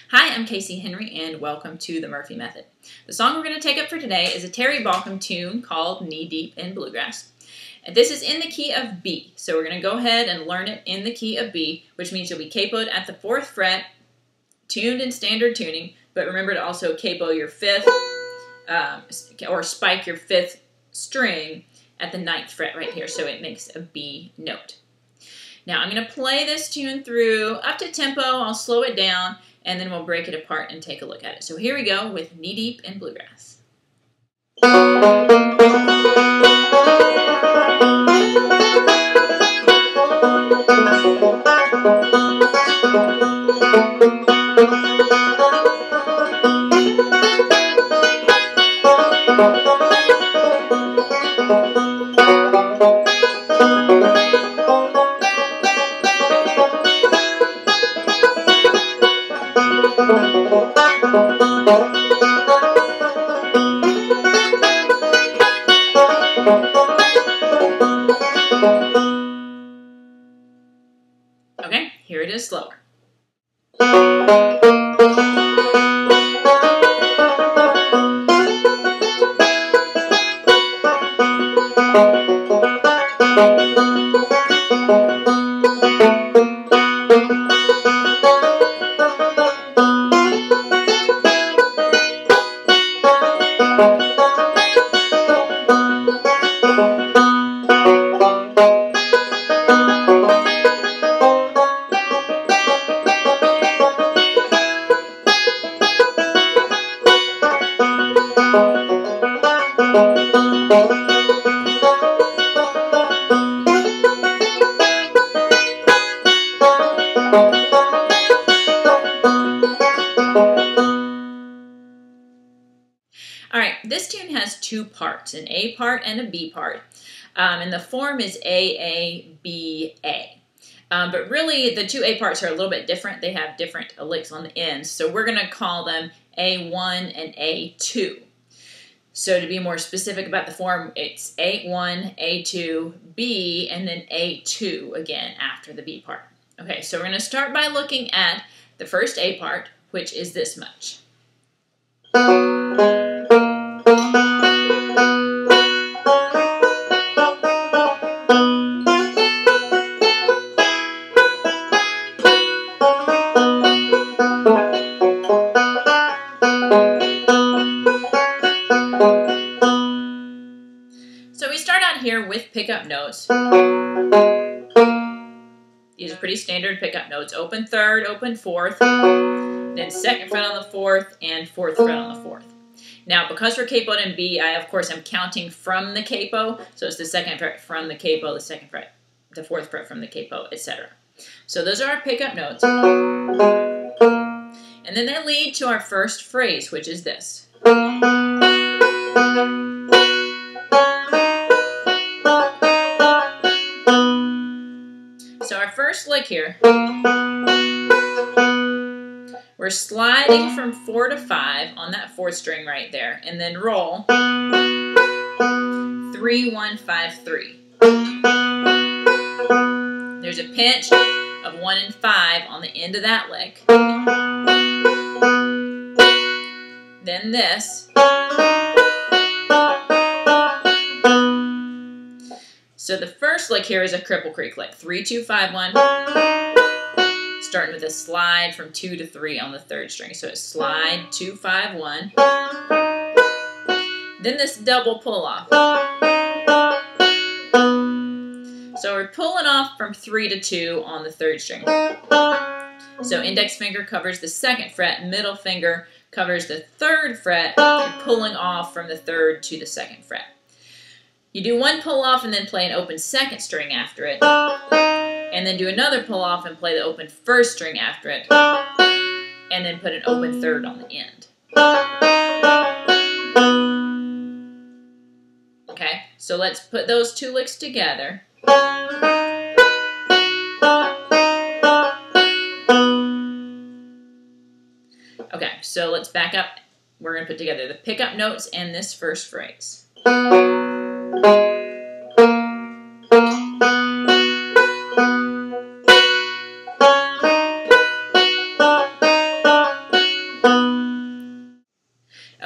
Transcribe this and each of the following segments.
Hi, I'm Casey Henry, and welcome to the Murphy Method. The song we're going to take up for today is a Terry Balcom tune called Knee Deep in Bluegrass. And this is in the key of B, so we're going to go ahead and learn it in the key of B, which means you'll be capoed at the 4th fret, tuned in standard tuning, but remember to also capo your 5th, or spike your 5th string at the 9th fret right here, so it makes a B note. Now I'm going to play this tune through up to tempo. I'll slow it down, and then we'll break it apart and take a look at it. So here we go with Knee Deep in Bluegrass. Okay, here it is slower. Alright, this tune has two parts, an A part and a B part. And the form is A-A-B-A. But really, the two A parts are a little bit different. They have different licks on the ends. So we're going to call them A1 and A2. So to be more specific about the form, it's A1, A2, B, and then A2 again after the B part. Okay, so we're going to start by looking at the first A part, which is this much. So we start out here with pickup notes. These are pretty standard pickup notes. Open 3rd, open 4th, then 2nd fret on the 4th, and 4th fret on the 4th. Now, because we're capoed in B, of course, I'm counting from the capo. So it's the 2nd fret from the capo, the 2nd fret, the 4th fret from the capo, etc. So those are our pickup notes. And then they lead to our first phrase, which is this. So our first lick here, we're sliding from 4 to 5 on that 4th string right there, and then roll 3, 1, 5, 3. There's a pinch of 1 and 5 on the end of that lick. Then this. So the first lick here is a Cripple Creek lick. 3, 2, 5, 1. Starting with a slide from 2 to 3 on the 3rd string. So it's slide, 2, 5, 1. Then this double pull off. So we're pulling off from 3 to 2 on the 3rd string. So index finger covers the 2nd fret, middle finger covers the 3rd fret. You're pulling off from the 3rd to the 2nd fret. You do one pull off and then play an open 2nd string after it. And then do another pull off and play the open 1st string after it. And then put an open 3rd on the end. Okay, so let's put those two licks together. Okay, so let's back up. We're going to put together the pickup notes and this first phrase.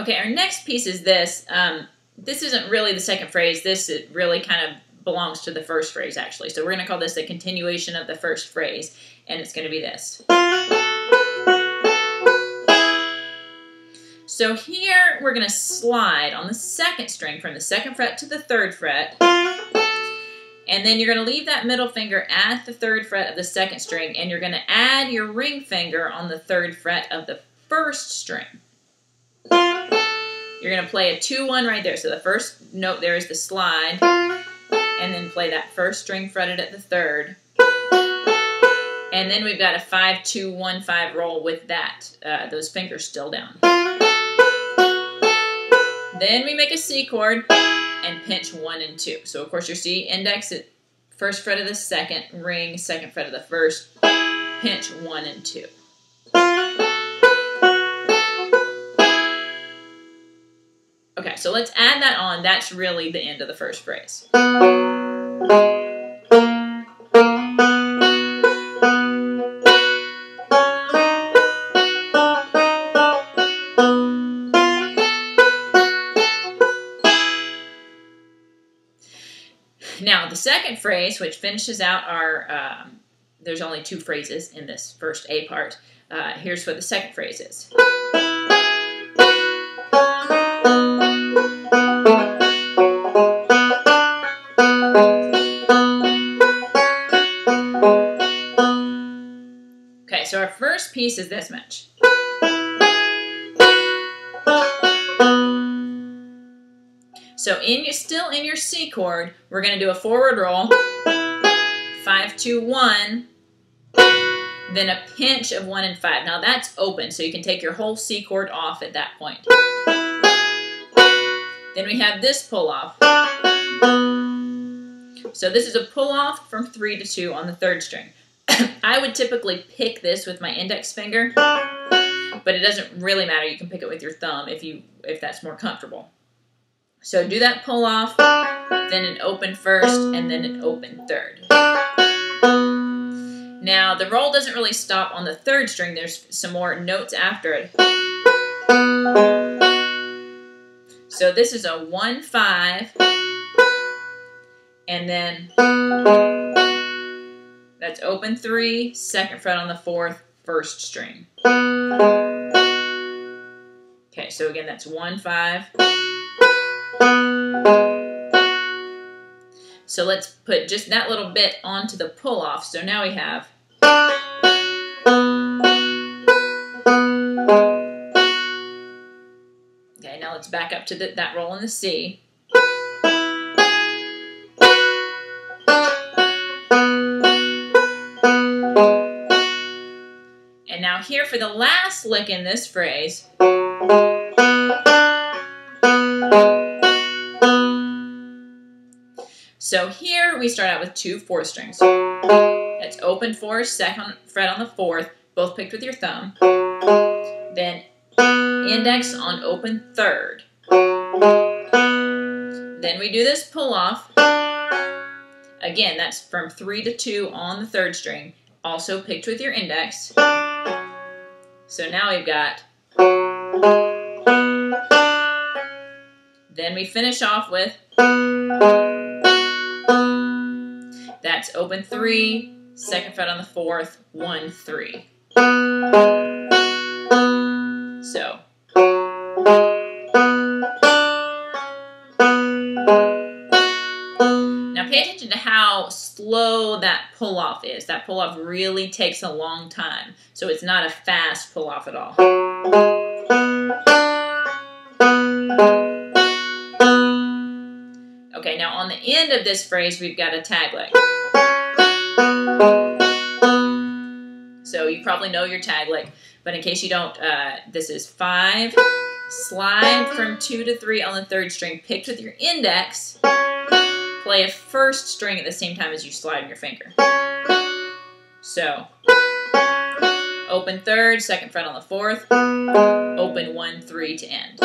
Okay, our next piece is this. This isn't really the second phrase. This really kind of belongs to the first phrase, actually. So we're going to call this a continuation of the first phrase, and it's going to be this. So here we're going to slide on the second string from the second fret to the third fret, and then you're going to leave that middle finger at the third fret of the second string, and you're going to add your ring finger on the third fret of the first string. You're going to play a 2-1 right there. So the first note there is the slide, and then play that first string fretted at the third. And then we've got a 5-2-1-5 roll with that, those fingers still down. Then we make a C chord and pinch 1 and 2. So of course your C, index at first fret of the second, ring second fret of the first, pinch 1 and 2. Okay, so let's add that on. That's really the end of the first phrase. Now, the second phrase, which finishes out our, there's only 2 phrases in this first A part. Here's what the second phrase is. Okay, so our first piece is this much. So still in your C chord, we're going to do a forward roll, 5-2-1, then a pinch of 1 and 5. Now that's open, so you can take your whole C chord off at that point. Then we have this pull off. So this is a pull off from 3 to 2 on the third string. I would typically pick this with my index finger, but it doesn't really matter. You can pick it with your thumb if that's more comfortable. So do that pull off, then an open first, and then an open third. Now the roll doesn't really stop on the third string. There's some more notes after it. So this is a 1-5, and then that's open 3, second fret on the 4th, first string. Okay, so again that's 1-5. So let's put just that little bit onto the pull off. So now we have okay, now let's back up to that roll in the C. And now here for the last lick in this phrase, so here we start out with 2 4th strings. That's open 4, second fret on the 4th, both picked with your thumb. Then index on open 3rd. Then we do this pull off. Again, that's from 3 to 2 on the 3rd string, also picked with your index. So now we've got. Then we finish off with. That's open 3, second fret on the 4th, 1, 3. So. Now pay attention to how slow that pull-off is. That pull-off really takes a long time. So it's not a fast pull-off at all. Okay, now on the end of this phrase, we've got a tag lick. So you probably know your tag lick, but in case you don't, this is 5, slide from 2 to 3 on the 3rd string, picked with your index, play a first string at the same time as you slide your finger. So, open 3rd, second fret on the 4th, open 1, 3 to end.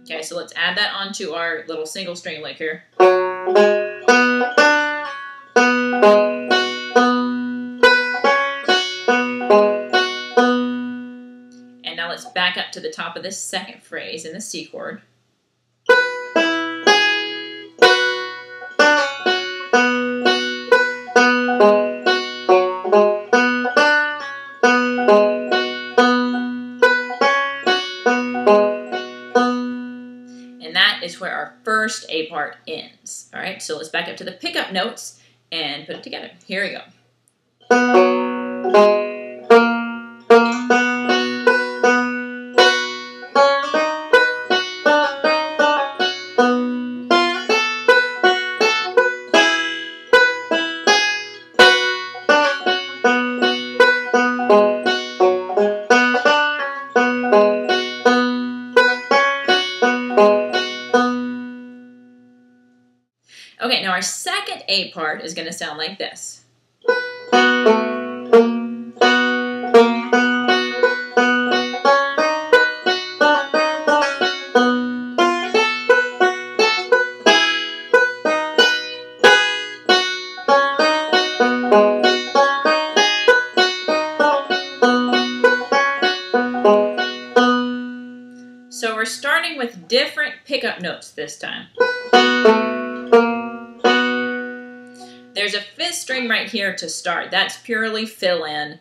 Okay, so let's add that onto our little single string lick here. to the top of this second phrase in the C chord. And that is where our first A part ends. All right, so let's back up to the pickup notes and put it together. Here we go. Okay, now our second A part is going to sound like this. So we're starting with different pickup notes this time. There's a fifth string right here to start. That's purely fill-in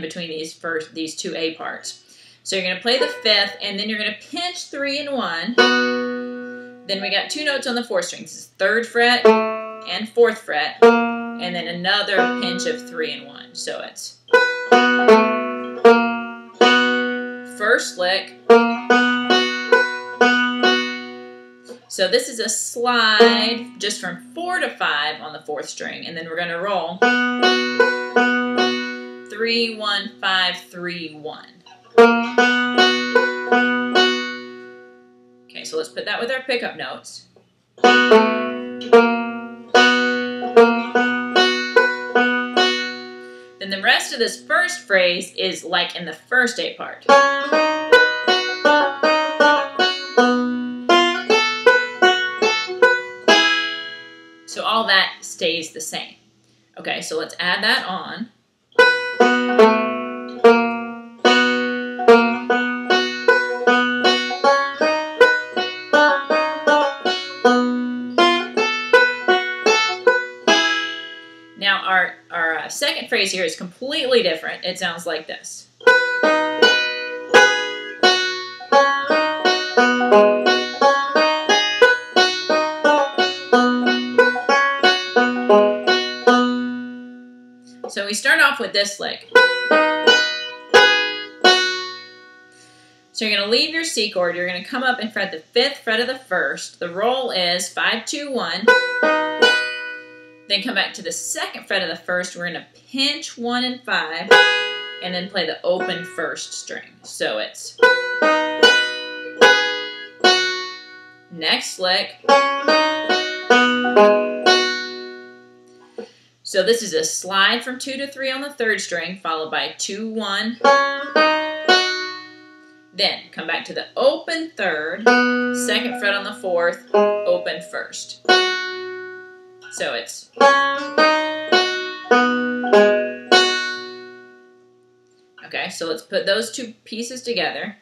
between these two A parts. So you're going to play the fifth, and then you're going to pinch 3 and 1. Then we got 2 notes on the 4th string. This is 3rd fret and 4th fret, and then another pinch of 3 and 1. So it's first lick. So this is a slide just from 4 to 5 on the 4th string, and then we're going to roll 3, 1, 5, 3, 1. Okay, so let's put that with our pickup notes. Then the rest of this first phrase is like in the first A part. So all that stays the same. Okay, so let's add that on. Now our second phrase here is completely different. It sounds like this. So we start off with this lick. So you're going to leave your C chord. You're going to come up and fret the 5th fret of the 1st. The roll is 5, 2, 1. Then come back to the 2nd fret of the 1st. We're going to pinch 1 and 5, and then play the open 1st string. So it's next lick. So this is a slide from 2 to 3 on the 3rd string, followed by 2, 1. Then come back to the open 3rd, 2nd fret on the 4th, open 1st. So it's okay, so let's put those two pieces together.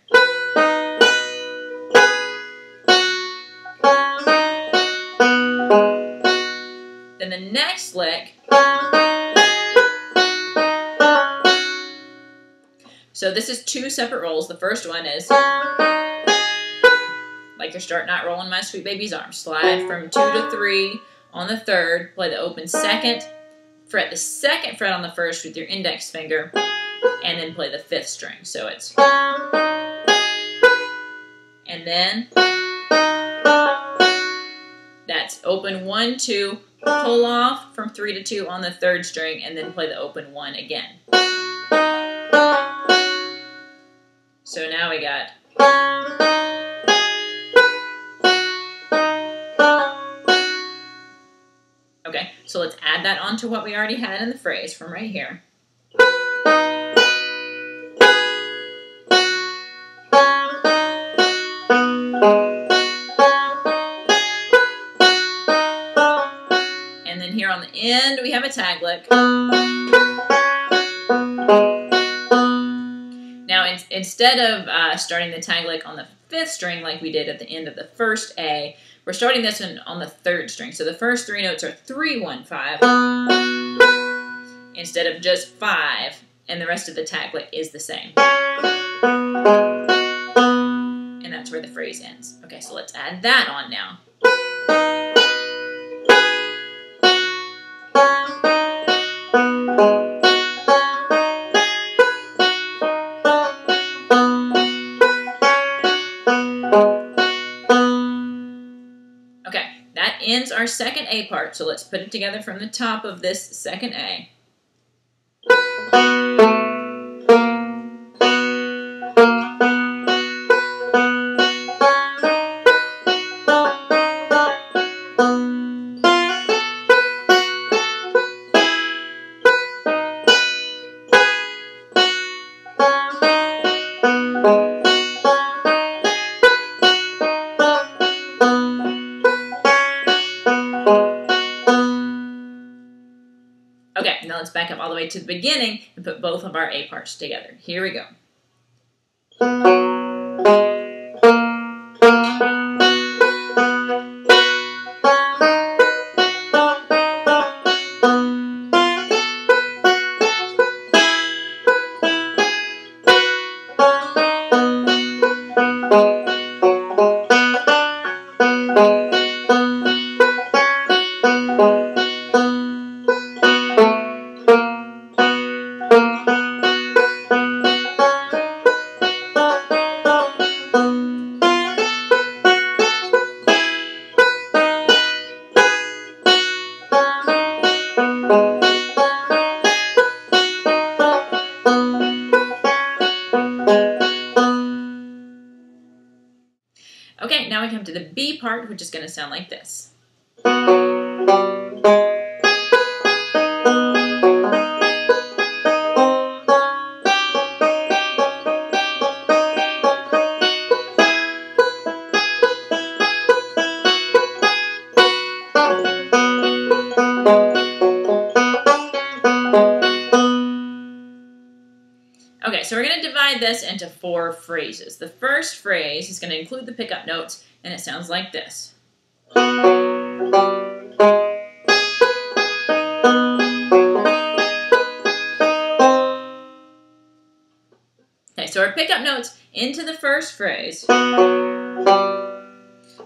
Then the next lick. So this is 2 separate rolls. The first one is like you're starting out rolling My Sweet Baby's Arms. Slide from 2 to 3 on the 3rd. Play the open 2nd. Fret the 2nd fret on the 1st with your index finger. And then play the 5th string. So it's and then that's open 1, 2, pull off from 3 to 2 on the 3rd string, and then play the open 1 again. So now we got okay, so let's add that on to what we already had in the phrase from right here. And then here on the end we have a tag lick. Now instead of starting the tag lick on the 5th string like we did at the end of the first A, we're starting this one on the 3rd string. So the first 3 notes are 3, 1, 5 instead of just 5, and the rest of the tag lick is the same. And that's where the phrase ends. Okay, so let's add that on now. Okay, that ends our second A part, so let's put it together from the top of this second A. Okay, now let's back up all the way to the beginning and put both of our A parts together. Here we go. Okay, now we come to the B part, which is going to sound like this. Okay, so we're going to divide this into 4 phrases. The first phrase is going to include the pickup notes, and it sounds like this. Okay, so our pickup notes into the first phrase.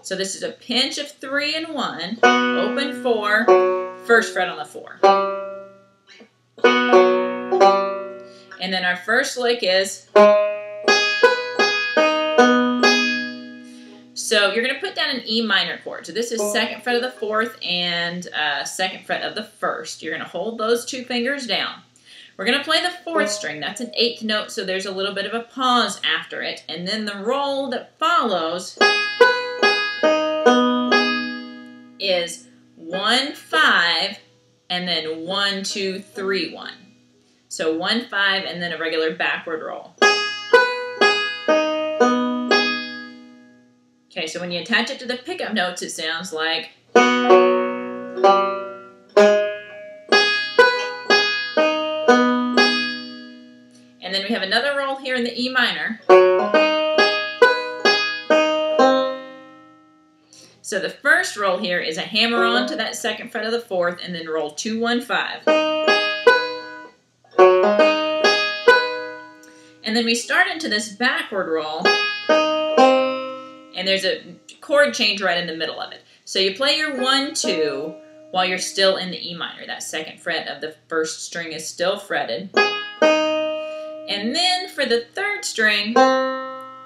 So this is a pinch of 3 and 1, open 4, first fret on the 4. And then our first lick is, so you're going to put down an E minor chord. So this is 2nd fret of the 4th and 2nd fret of the 1st. You're going to hold those 2 fingers down. We're going to play the 4th string. That's an 8th note, so there's a little bit of a pause after it. And then the roll that follows is 1, 5, and then 1, 2, 3, 1. So 1, 5, and then a regular backward roll. Okay, so when you attach it to the pickup notes, it sounds like. And then we have another roll here in the E minor. So the first roll here is a hammer on to that 2nd fret of the 4th, and then roll 2, 1, 5. And then we start into this backward roll, and there's a chord change right in the middle of it. So you play your 1, 2 while you're still in the E minor. That 2nd fret of the 1st string is still fretted. And then for the 3rd string,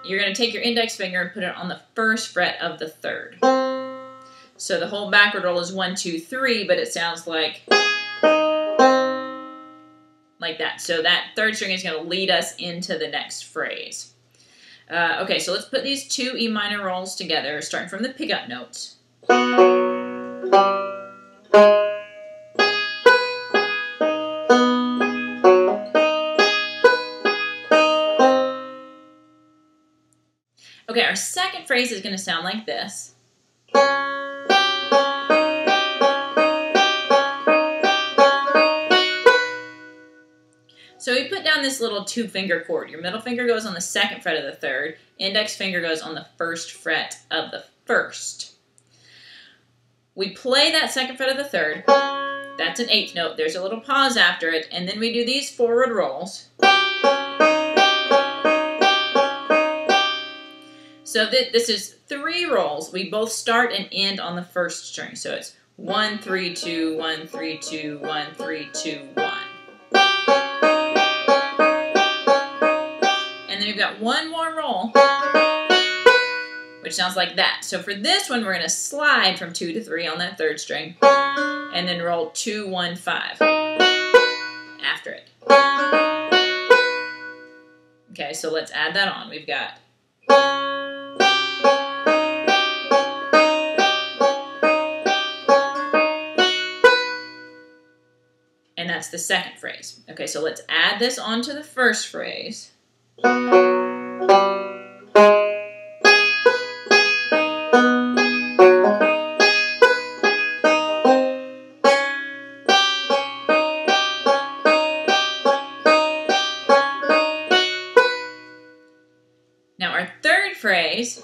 you're going to take your index finger and put it on the 1st fret of the 3rd. So the whole backward roll is 1, 2, 3, but it sounds like that. So that 3rd string is going to lead us into the next phrase. Okay, so let's put these 2 E minor rolls together, starting from the pickup notes. Okay, our second phrase is going to sound like this. So we put down this little 2-finger chord. Your middle finger goes on the 2nd fret of the 3rd. Index finger goes on the 1st fret of the 1st. We play that 2nd fret of the 3rd. That's an 8th note. There's a little pause after it. And then we do these forward rolls. So this is 3 rolls. We both start and end on the 1st string. So it's 1, 3, 2, 1, 3, 2, 1, 3, 2, 1. And then we've got one more roll, which sounds like that. So for this one, we're going to slide from 2 to 3 on that 3rd string, and then roll 2, 1, 5 after it. Okay, so let's add that on. We've got and that's the 2nd phrase. Okay, so let's add this on to the 1st phrase. Now our 3rd phrase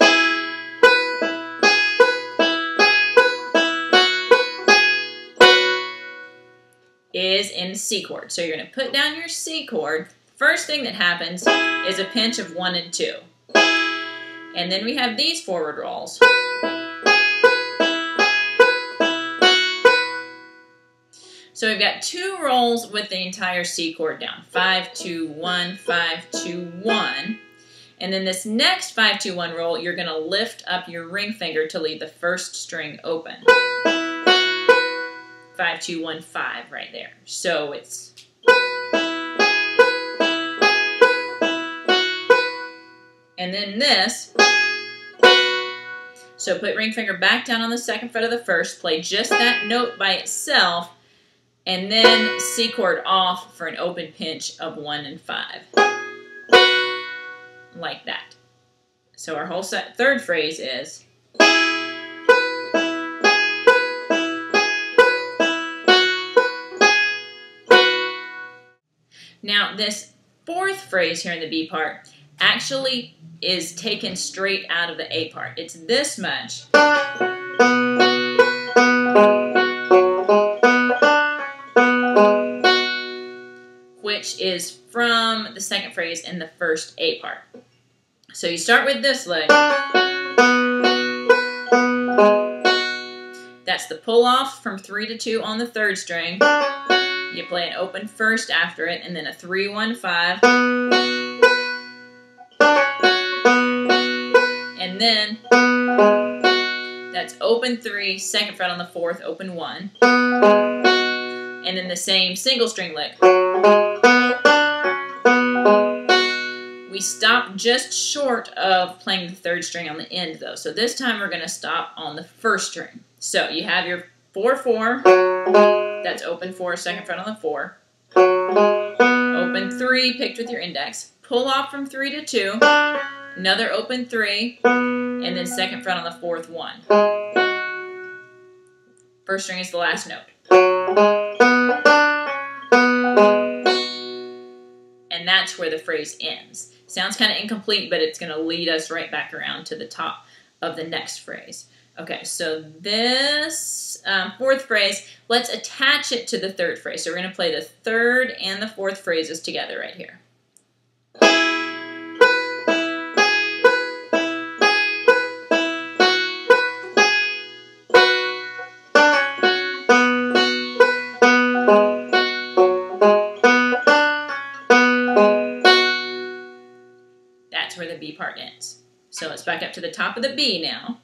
is in the C chord. So you're going to put down your C chord. First thing that happens is a pinch of 1 and 2. And then we have these forward rolls. So we've got 2 rolls with the entire C chord down. 5, 2, 1, 5, 2, 1. And then this next 5, 2, 1 roll, you're going to lift up your ring finger to leave the 1st string open. 5, 2, 1, 5 right there. So it's and then this. So put ring finger back down on the 2nd fret of the 1st, play just that note by itself, and then C chord off for an open pinch of 1 and 5. Like that. So our whole 3rd phrase is now this 4th phrase here in the B part actually is taken straight out of the A part. It's this much. Which is from the 2nd phrase in the 1st A part. So you start with this leg. That's the pull off from 3 to 2 on the 3rd string. You play an open 1st after it, and then a 3, 1, 5. And then that's open 3, 2nd fret on the 4th, open 1. And then the same single string lick. We stop just short of playing the 3rd string on the end though. So this time we're going to stop on the 1st string. So you have your 4, 4. That's open 4, 2nd fret on the 4. Open 3, picked with your index. Pull off from 3 to 2. Another open 3. And then 2nd fret on the 4th, 1. 1st string is the last note. And that's where the phrase ends. Sounds kind of incomplete, but it's going to lead us right back around to the top of the next phrase. Okay, so this 4th phrase, let's attach it to the 3rd phrase. So we're going to play the 3rd and the 4th phrases together right here. That's where the B part ends. So let's back up to the top of the B now.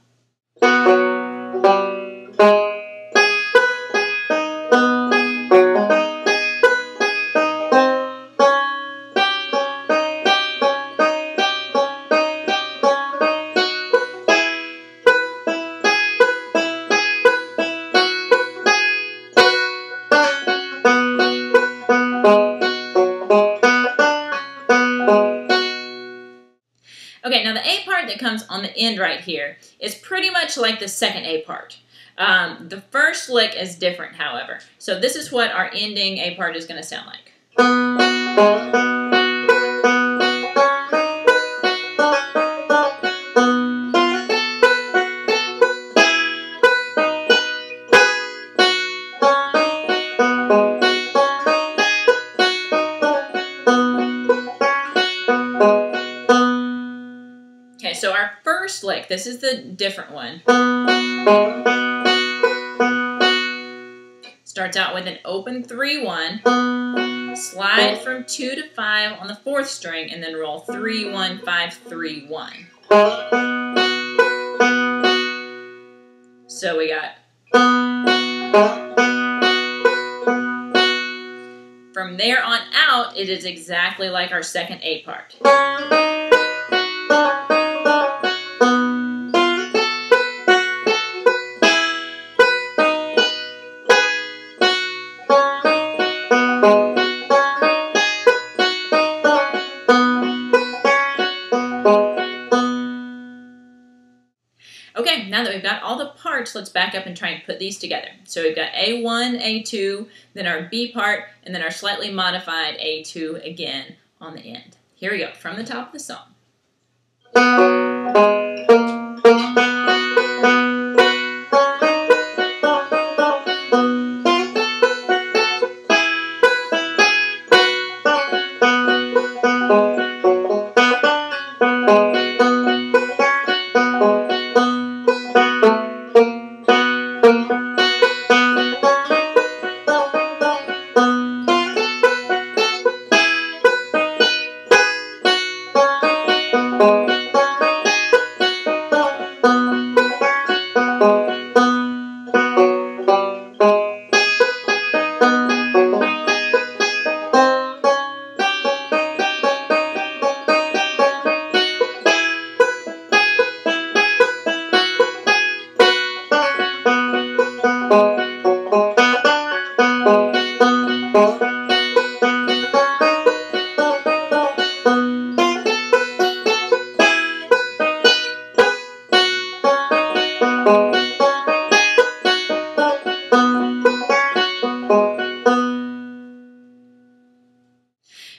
Okay, now the A part that comes on the end right here is pretty much like the 2nd A part. The 1st lick is different, however. So this is what our ending A part is going to sound like. Okay, so our first lick, this is the different one. Starts out with an open 3-1, slide from 2 to 5 on the 4th string, and then roll 3-1, 5-3-1. So we got, from there on out, it is exactly like our second A part. Okay, now that we've got all the parts, let's back up and try and put these together. So we've got A1, A2, then our B part, and then our slightly modified A2 again on the end. Here we go, from the top of the song.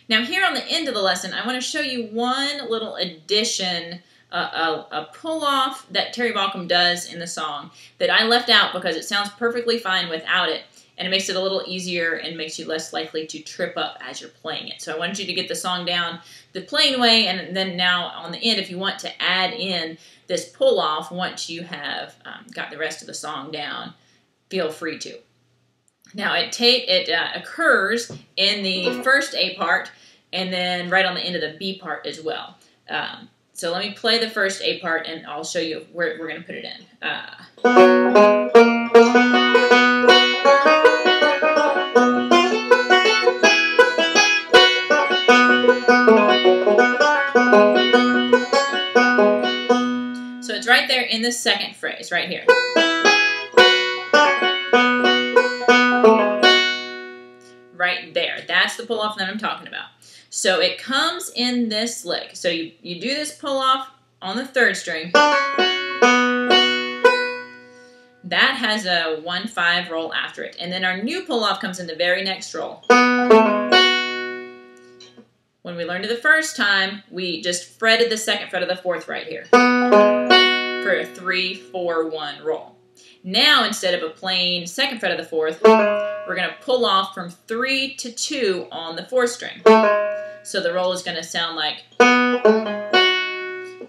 Now here on the end of the lesson, I want to show you one little addition, a pull-off that Terry Balcom does in the song that I left out because it sounds perfectly fine without it, and it makes it a little easier and makes you less likely to trip up as you're playing it. So I wanted you to get the song down the plain way, and then now on the end, if you want to add in this pull-off once you have got the rest of the song down, feel free to. Now it occurs in the first A part and then right on the end of the B part as well. So let me play the first A part and I'll show you where we're going to put it in. So it's right there in the second phrase, right here. Right there. That's the pull-off that I'm talking about. So it comes in this lick. So you do this pull-off on the 3rd string. That has a 1-5 roll after it. And then our new pull-off comes in the very next roll. When we learned it the first time, we just fretted the 2nd fret of the 4th right here for a 3-4-1 roll. Now, instead of a plain 2nd fret of the 4th, we're going to pull off from 3 to 2 on the 4th string. So the roll is going to sound like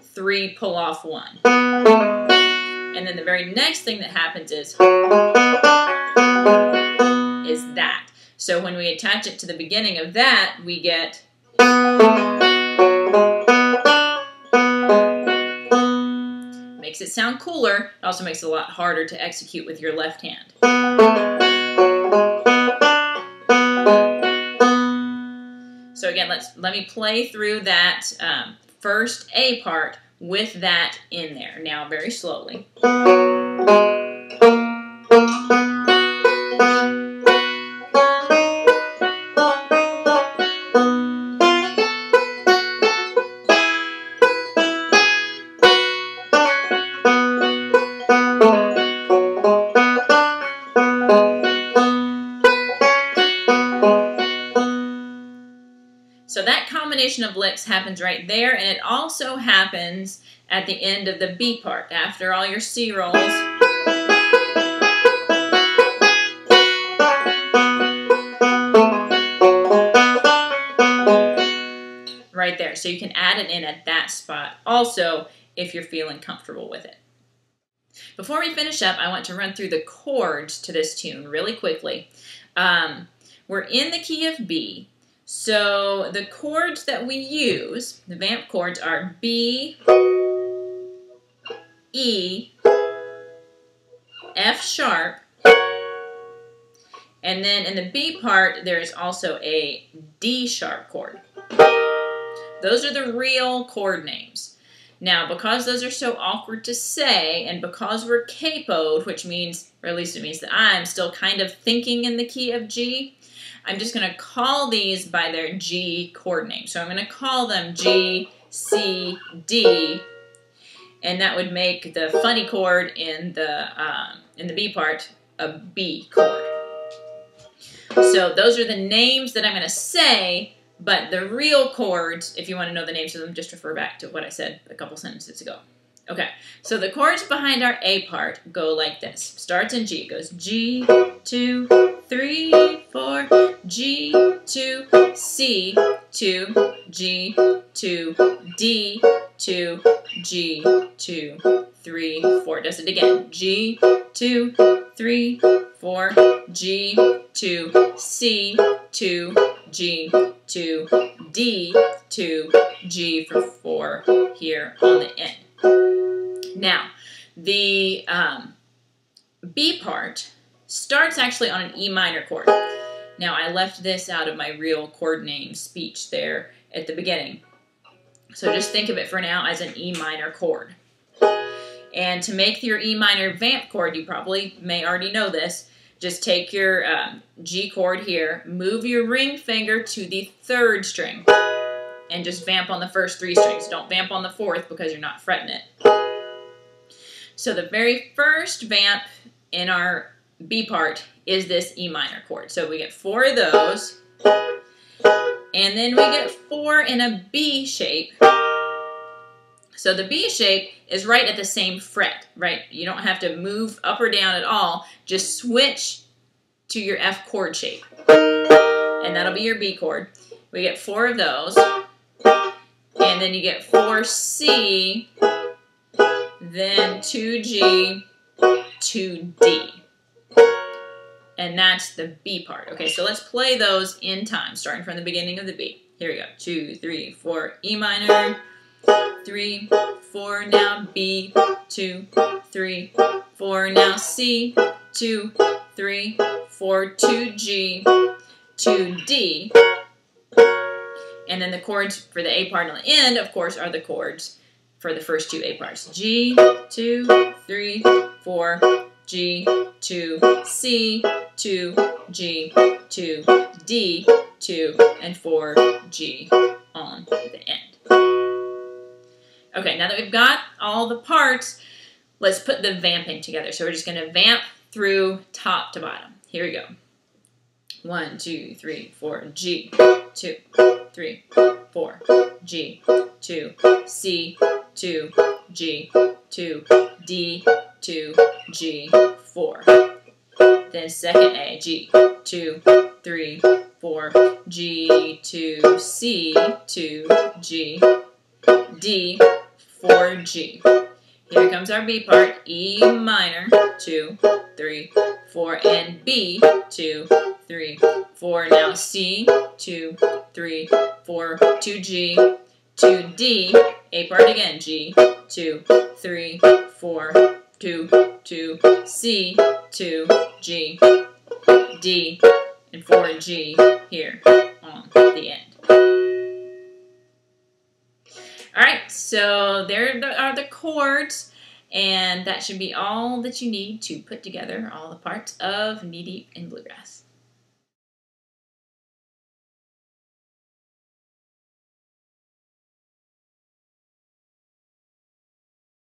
3 pull off 1. And then the very next thing that happens is that. So when we attach it to the beginning of that, we get makes it sound cooler. It also makes it a lot harder to execute with your left hand. So again, let me play through that first A part with that in there. Now very slowly. So that combination of licks happens right there, and it also happens at the end of the B part, after all your C rolls. Right there. So you can add it in at that spot also if you're feeling comfortable with it. Before we finish up, I want to run through the chords to this tune really quickly. We're in the key of B. So the chords that we use, the vamp chords, are B, E, F sharp, and then in the B part, there's also a D sharp chord. Those are the real chord names. Now, because those are so awkward to say, and because we're capoed, which means, or at least it means that I'm still kind of thinking in the key of G, I'm just going to call these by their G chord name. So I'm going to call them G, C, D, and that would make the funny chord in the B part a B chord. So those are the names that I'm going to say, but the real chords, if you want to know the names of them, just refer back to what I said a couple sentences ago. Okay, so the chords behind our A part go like this. Starts in G. It goes G, 2, 3, 4, G, 2, C, 2, G, 2, D, 2, G, 2, 3, 4. Does it again. G, 2, 3, 4, G, 2, C, 2, G, 2, D, 2, G for 4 here on the end. Now, the B part starts actually on an E minor chord. Now, I left this out of my real chord name speech there at the beginning. So just think of it for now as an E minor chord. And to make your E minor vamp chord, you probably may already know this, just take your G chord here, move your ring finger to the 3rd string, and just vamp on the first 3 strings. Don't vamp on the 4th because you're not fretting it. So the very first vamp in our B part is this E minor chord. So we get 4 of those, and then we get 4 in a B shape. So the B shape is right at the same fret, right? You don't have to move up or down at all. Just switch to your F chord shape, and that'll be your B chord. We get 4 of those, and then you get 4 C, then 2 G, 2 D. And that's the B part. Okay, so let's play those in time, starting from the beginning of the B. Here we go. 2, 3, 4, E minor, 3, 4, now B, 2, 3, 4, now C, 2, 3, 4, 2 G, 2 D. And then the chords for the A part on the end, of course, are the chords for the first 2 A parts. G, 2, 3, 4, G, 2, C, 2, G, 2, D, 2, and 4 G on the end. Okay, now that we've got all the parts, let's put the vamping together. So we're just going to vamp through top to bottom. Here we go. 1, 2, 3, 4, G, 2, 3, 4, G, 2, C, 2, G, 2, D, 2, G, 4. Then second A, G, 2, 3, 4, G, 2, C, 2, G, D, 4, G. Here comes our B part, E minor, 2, 3, 4, and B, 2, 3, 4. Now C, 2, 3, 4, 2 G, 2 D, A part again, G, 2, 3, 4, 2, 2, C, 2, G, D, and 4 G here on the end. Alright, so there are the chords, and that should be all that you need to put together all the parts of Knee Deep in Bluegrass.